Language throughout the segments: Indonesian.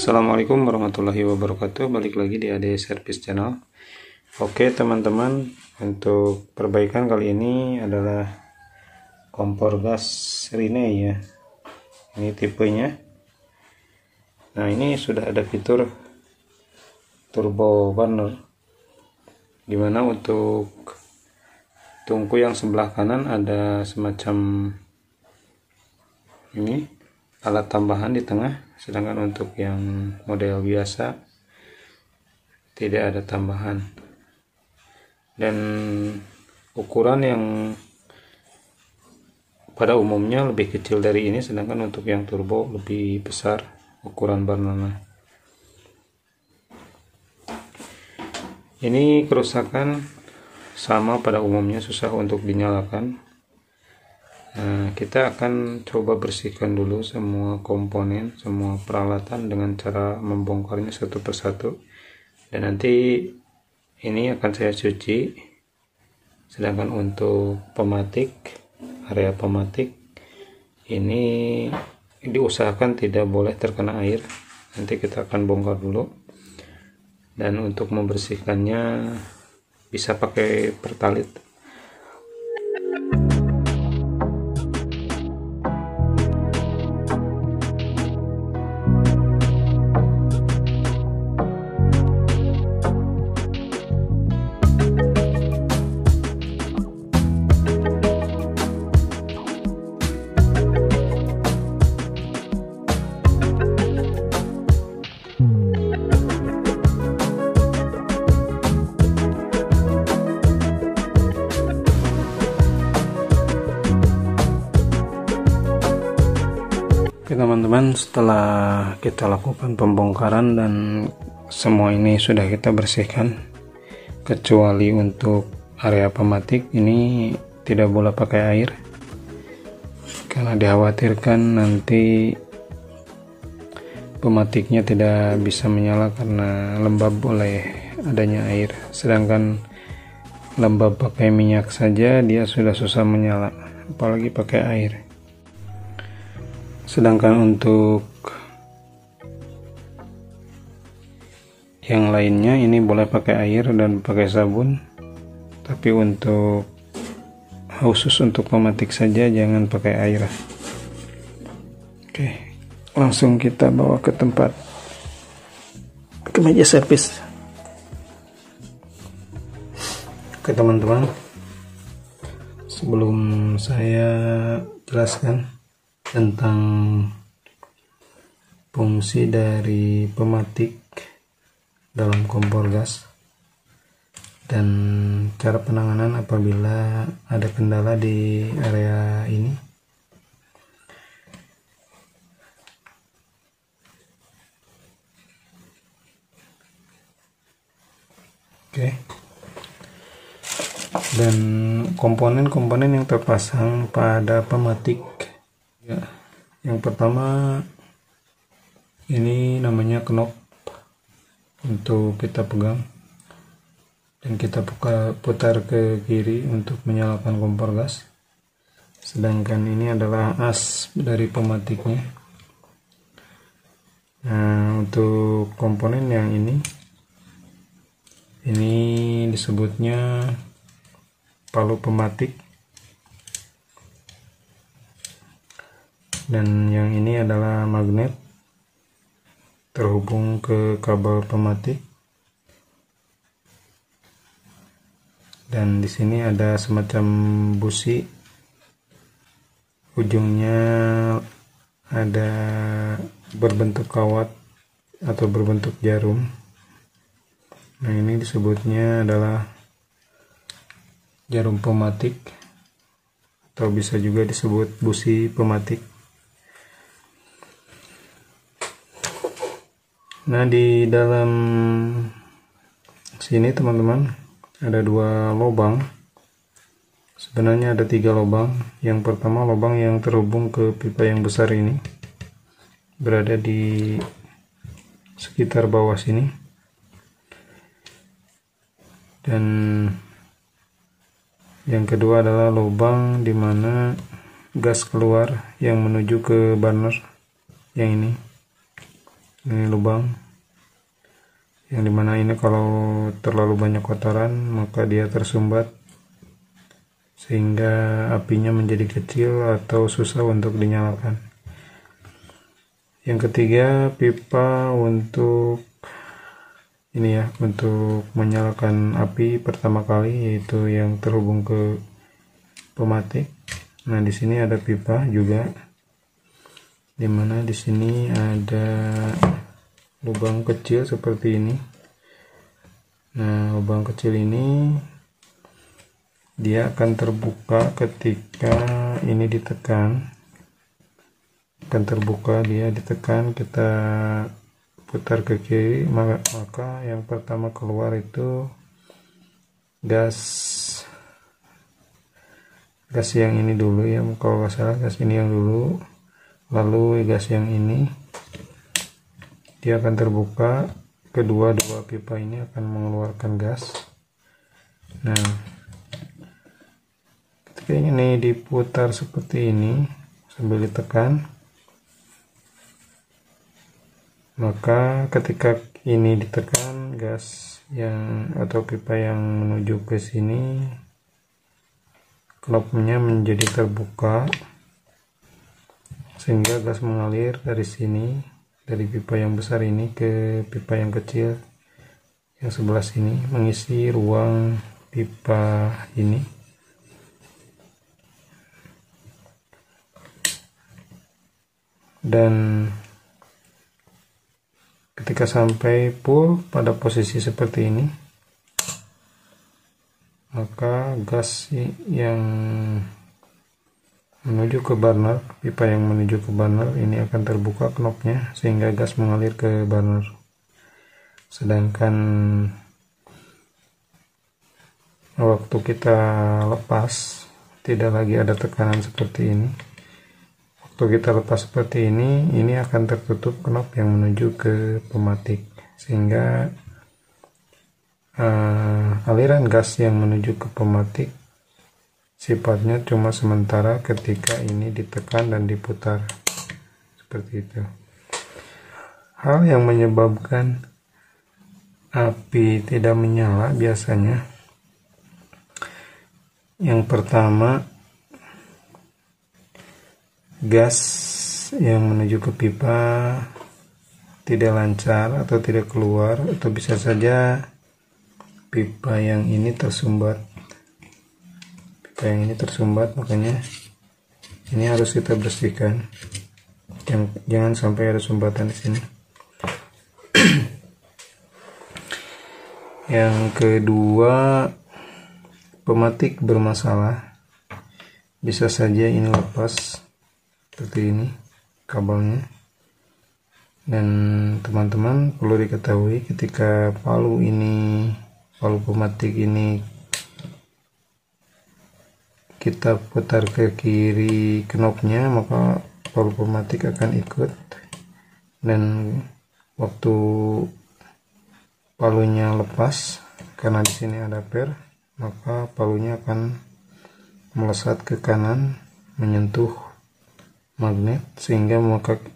Assalamualaikum warahmatullahi wabarakatuh. Balik lagi di AD Service Channel. Oke teman-teman, untuk perbaikan kali ini adalah kompor gas Rinnai ya. Ini tipenya. Nah, ini sudah ada fitur turbo burner, dimana untuk tungku yang sebelah kanan ada semacam ini alat tambahan di tengah, sedangkan untuk yang model biasa tidak ada tambahan, dan ukuran yang pada umumnya lebih kecil dari ini, sedangkan untuk yang turbo lebih besar ukuran burnernya. Ini kerusakan sama pada umumnya, susah untuk dinyalakan. Nah, kita akan coba bersihkan dulu semua komponen, semua peralatan dengan cara membongkarnya satu persatu, dan nanti ini akan saya cuci. Sedangkan untuk pematik, area pematik ini diusahakan tidak boleh terkena air. Nanti kita akan bongkar dulu, dan untuk membersihkannya bisa pakai pertalit. Oke teman-teman, setelah kita lakukan pembongkaran dan semua ini sudah kita bersihkan, kecuali untuk area pematik ini tidak boleh pakai air karena dikhawatirkan nanti pematiknya tidak bisa menyala karena lembab oleh adanya air. Sedangkan lembab pakai minyak saja dia sudah susah menyala, apalagi pakai air. Sedangkan untuk yang lainnya ini boleh pakai air dan pakai sabun, tapi untuk khusus untuk pematik saja jangan pakai air. Oke, langsung kita bawa ke tempat, ke meja servis. Oke teman-teman, sebelum saya jelaskan tentang fungsi dari pematik dalam kompor gas dan cara penanganan apabila ada kendala di area ini, oke. Dan komponen-komponen yang terpasang pada pematik ya, yang pertama ini namanya knop untuk kita pegang dan kita putar ke kiri untuk menyalakan kompor gas. Sedangkan ini adalah as dari pematiknya. Nah, untuk komponen yang ini disebutnya palu pematik, dan yang ini adalah magnet terhubung ke kabel pematik, dan di sini ada semacam busi, ujungnya ada berbentuk kawat atau berbentuk jarum. Nah, ini disebutnya adalah jarum pematik atau bisa juga disebut busi pematik. Nah, di dalam sini teman-teman ada dua lubang. Sebenarnya ada 3 lubang. Yang pertama lubang yang terhubung ke pipa yang besar ini, berada di sekitar bawah sini, dan yang kedua adalah lubang di mana gas keluar yang menuju ke burner yang ini. Ini lubang yang dimana ini kalau terlalu banyak kotoran maka dia tersumbat sehingga apinya menjadi kecil atau susah untuk dinyalakan. Yang ketiga, pipa untuk ini ya, untuk menyalakan api pertama kali, yaitu yang terhubung ke pematik. Nah, di sini ada pipa juga, dimana di sini ada lubang kecil seperti ini. Nah, lubang kecil ini dia akan terbuka ketika ini ditekan. Akan terbuka, dia ditekan, kita putar ke kiri, maka yang pertama keluar itu gas yang ini dulu ya, kalau nggak salah gas ini yang dulu, lalu gas yang ini, dia akan terbuka, dua pipa ini akan mengeluarkan gas. Nah, ketika ini diputar seperti ini sambil ditekan, maka ketika ini ditekan, gas yang atau pipa yang menuju ke sini, knopnya menjadi terbuka sehingga gas mengalir dari sini, dari pipa yang besar ini ke pipa yang kecil yang sebelah sini, mengisi ruang pipa ini. Dan ketika sampai full pada posisi seperti ini, maka gas yang menuju ke burner, pipa yang menuju ke burner ini akan terbuka knopnya sehingga gas mengalir ke burner. Sedangkan waktu kita lepas, tidak lagi ada tekanan seperti ini. Waktu kita lepas seperti ini akan tertutup knop yang menuju ke pematik, sehingga aliran gas yang menuju ke pematik sifatnya cuma sementara ketika ini ditekan dan diputar seperti itu. Hal yang menyebabkan api tidak menyala biasanya, yang pertama, gas yang menuju ke pipa tidak lancar atau tidak keluar, atau bisa saja pipa yang ini tersumbat. Pipa yang ini tersumbat, makanya ini harus kita bersihkan. Jangan sampai ada sumbatan di sini. Yang kedua, pematik bermasalah. Bisa saja ini lepas seperti ini kabelnya. Dan teman-teman perlu diketahui, ketika palu pematik ini kita putar ke kiri knopnya, maka palu pematik akan ikut, dan waktu palunya lepas, karena di sini ada per, maka palunya akan melesat ke kanan menyentuh magnet sehingga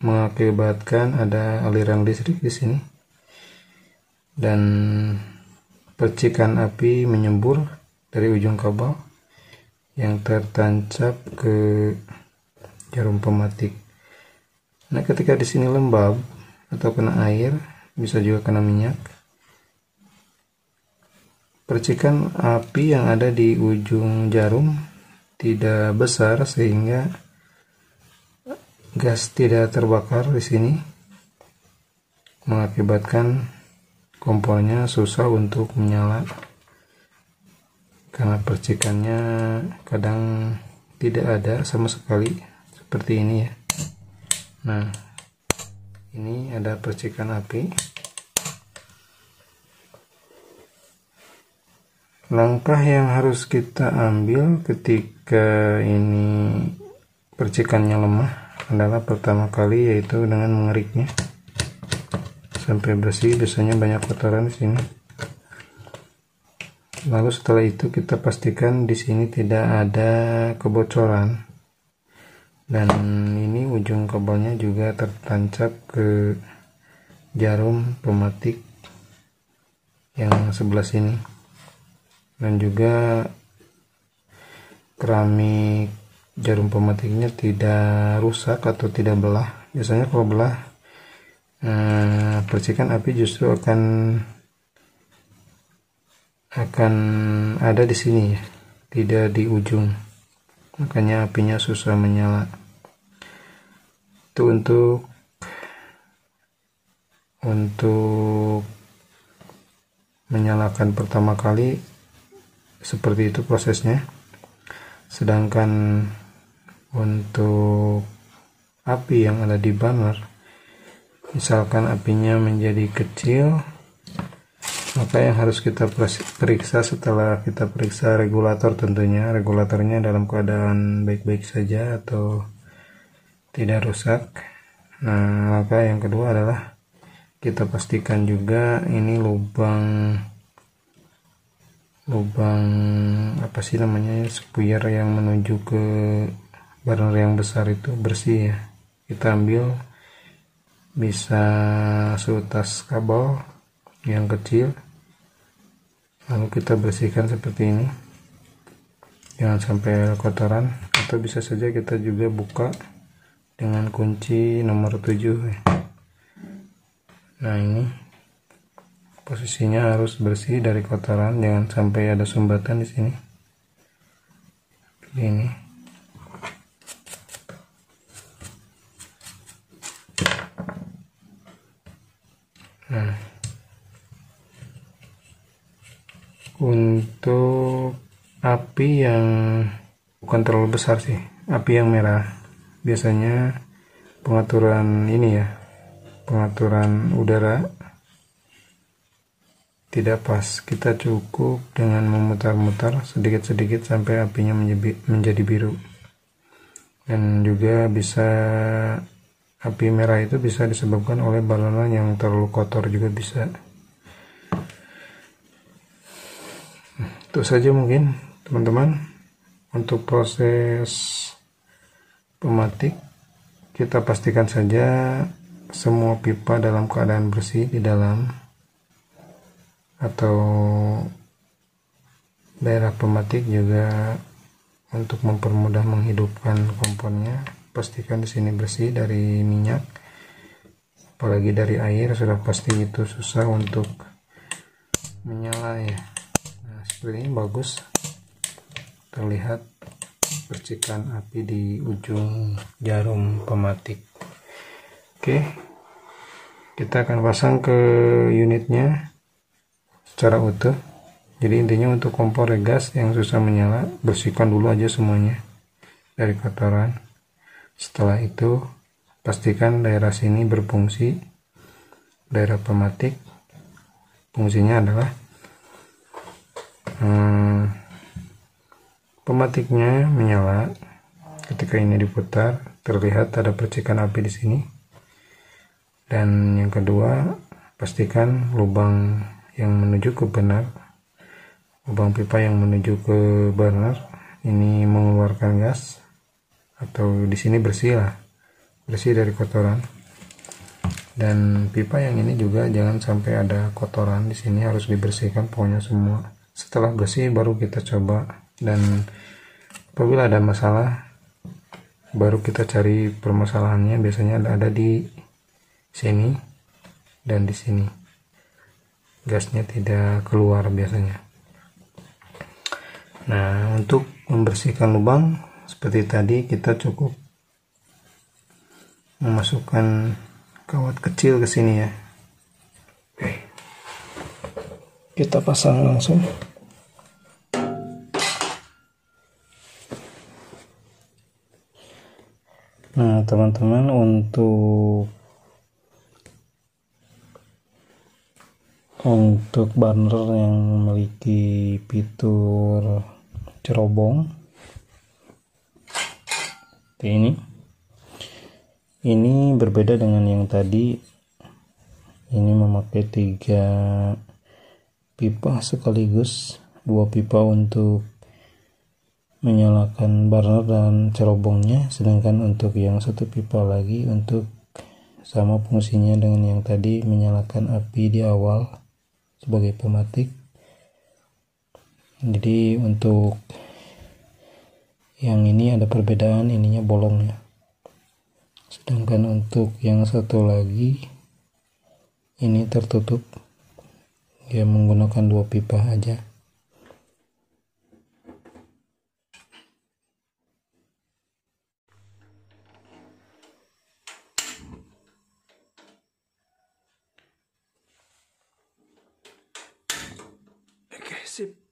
mengakibatkan ada aliran listrik di sini, dan percikan api menyembur dari ujung kabel yang tertancap ke jarum pematik. Nah, ketika di sini lembab atau kena air, bisa juga kena minyak, percikan api yang ada di ujung jarum tidak besar sehingga gas tidak terbakar di sini, mengakibatkan kompornya susah untuk menyala karena percikannya kadang tidak ada sama sekali, seperti ini ya. Nah, ini ada percikan api. Langkah yang harus kita ambil ketika ini percikannya lemah adalah pertama kali yaitu dengan mengeriknya sampai bersih. Biasanya banyak kotoran di sini. Lalu setelah itu kita pastikan di sini tidak ada kebocoran, dan ini ujung kabelnya juga tertancap ke jarum pematik yang sebelah sini, dan juga keramik jarum pematiknya tidak rusak atau tidak belah. Biasanya kalau belah percikan api justru akan ada di sini ya, tidak di ujung, makanya apinya susah menyala. Itu untuk menyalakan pertama kali seperti itu prosesnya. Sedangkan untuk api yang ada di burner, misalkan apinya menjadi kecil, maka yang harus kita periksa setelah kita periksa regulator, tentunya regulatornya dalam keadaan baik-baik saja atau tidak rusak. Nah, maka yang kedua adalah kita pastikan juga ini lubang apa sih namanya, spuyer yang menuju ke burner yang besar itu bersih ya. Kita ambil bisa seutas kabel yang kecil, lalu kita bersihkan seperti ini, jangan sampai kotoran. Atau bisa saja kita juga buka dengan kunci nomor 7 ya. Nah, ini posisinya harus bersih dari kotoran, jangan sampai ada sumbatan di sini. Seperti ini. Nah, untuk api yang bukan terlalu besar sih, api yang merah, biasanya pengaturan ini ya, pengaturan udara tidak pas. Kita cukup dengan memutar-mutar sedikit-sedikit sampai apinya menjadi biru. Dan juga bisa, api merah itu bisa disebabkan oleh burner yang terlalu kotor juga bisa. Itu saja mungkin teman-teman untuk proses pematik. Kita pastikan saja semua pipa dalam keadaan bersih di dalam atau daerah pematik. Juga untuk mempermudah menghidupkan komponnya, pastikan di sini bersih dari minyak, apalagi dari air, sudah pasti itu susah untuk menyala ya. Nah, seperti ini bagus terlihat percikan api di ujung jarum pematik. Oke, kita akan pasang ke unitnya secara utuh. Jadi intinya untuk kompor gas yang susah menyala, bersihkan dulu aja semuanya dari kotoran. Setelah itu pastikan daerah sini berfungsi, daerah pematik. Fungsinya adalah pematiknya menyala. Ketika ini diputar, terlihat ada percikan api di sini. Dan yang kedua, pastikan lubang yang menuju ke burner, lubang pipa yang menuju ke burner ini mengeluarkan gas, atau di sini bersih lah, bersih dari kotoran. Dan pipa yang ini juga jangan sampai ada kotoran di sini, harus dibersihkan pokoknya semua. Setelah bersih baru kita coba, dan apabila ada masalah baru kita cari permasalahannya. Biasanya ada di sini dan di sini, gasnya tidak keluar biasanya. Nah, untuk membersihkan lubang seperti tadi, kita cukup memasukkan kawat kecil ke sini ya. Oke, kita pasang langsung. Nah, teman-teman, untuk burner yang memiliki fitur cerobong seperti ini berbeda dengan yang tadi. Ini memakai 3 pipa sekaligus, 2 pipa untuk menyalakan burner dan cerobongnya, sedangkan untuk yang 1 pipa lagi untuk sama fungsinya dengan yang tadi, menyalakan api di awal sebagai pematik. Jadi untuk yang ini ada perbedaan, ininya bolong ya. Sedangkan untuk yang satu lagi ini tertutup, dia menggunakan 2 pipa aja. Oke, sip.